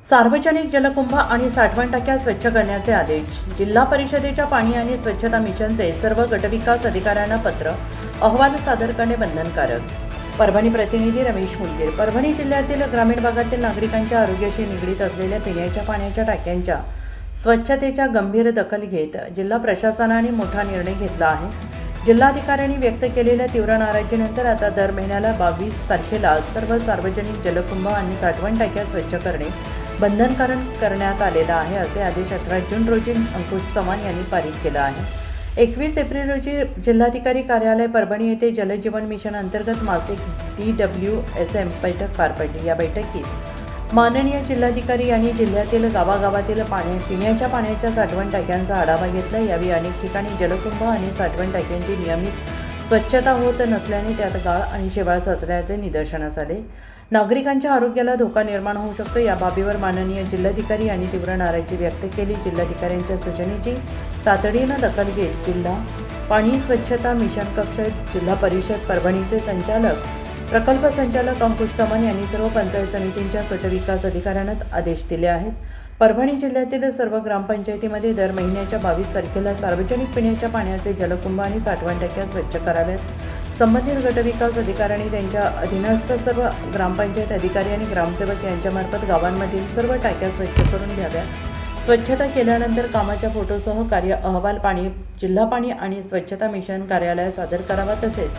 सार्वजनिक जलकुंभ आणि साठवण टाक्या स्वच्छ करण्याचे आदेश. जिल्हा परिषदेच्या पाणी आणि स्वच्छता मिशनचे सर्व गटविकास अधिकाऱ्यांना पत्र. अहवाल सादर करणे बंधनकारक. परभणी प्रतिनिधी रमेश मुलगीर. परभणी जिल्ह्यातील ग्रामीण भागातील नागरिकांच्या आरोग्याशी निगडीत असलेल्या पिण्याच्या पाण्याच्या टाक्यांच्या स्वच्छतेच्या गंभीर दखल घेत जिल्हा प्रशासनाने मोठा निर्णय घेतला आहे. जिल्हाधिकाऱ्यांनी व्यक्त केलेल्या तीव्र नाराजीनंतर आता दर महिन्याला 22 तारखेला सर्व सार्वजनिक जलकुंभ आणि साठवण टाक्या स्वच्छ करणे बंधनकारक करण्यात आलेला आहे, असे आदेश 18 जून रोजी अंकुश चव्हाण यांनी पारित केला आहे. 21 एप्रिल रोजी जिल्हाधिकारी कार्यालय परभणी येथे जलजीवन मिशन अंतर्गत मासिक DWSM बैठक पार पडली. या बैठकीत माननीय जिल्हाधिकारी यांनी जिल्ह्यातील गावागावातील पिण्याच्या पाण्याच्या साठवण टाक्यांचा आढावा घेतला. यावेळी अनेक ठिकाणी जलकुंभ आणि साठवण टाक्यांची नियमित स्वच्छता होत नसल्याने त्यात गाळ आणि शेवाळ साचल्याचे निदर्शनास आले. नागरिकांच्या आरोग्याला धोका निर्माण होऊ शकतो. या बाबीवर माननीय जिल्हाधिकारी यांनी तीव्र नाराजी व्यक्त केली. जिल्हाधिकाऱ्यांच्या सूचनेची तातडीनं दखल घेत जिल्हा पाणी स्वच्छता मिशन कक्ष, जिल्हा परिषद परभणीचे संचालक प्रकल्प संचालक अंकुश चव्हाण यांनी सर्व पंचायत समितींच्या गटविकास अधिकाऱ्यांना आदेश दिले आहेत. परभणी जिल्ह्यातील सर्व ग्रामपंचायतीमध्ये दर महिन्याच्या 22 तारखेला सार्वजनिक पिण्याच्या पाण्याचे जलकुंभ आणि साठवण टाक्या स्वच्छ कराव्यात. संबंधित गटविकास अधिकाऱ्यांनी त्यांच्या अधीनस्थ सर्व ग्रामपंचायत अधिकारी आणि ग्रामसेवक यांच्यामार्फत गावांमधील सर्व टाक्या स्वच्छ करून घ्याव्यात. स्वच्छता केल्यानंतर कामाच्या फोटोसह कार्य अहवाल जिल्हा पाणी आणि स्वच्छता मिशन कार्यालयात सादर करावा. तसेच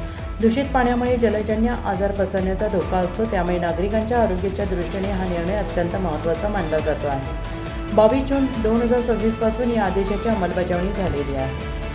दूषित पाण्यामुळे जलजन्य आजार पसरण्याचा धोका असतो, त्यामुळे नागरिकांच्या आरोग्याच्या दृष्टीने हा निर्णय अत्यंत महत्त्वाचा मानला जातो आहे. 22 जून 2026 पासून या आदेशाची अंमलबजावणी झालेली आहे.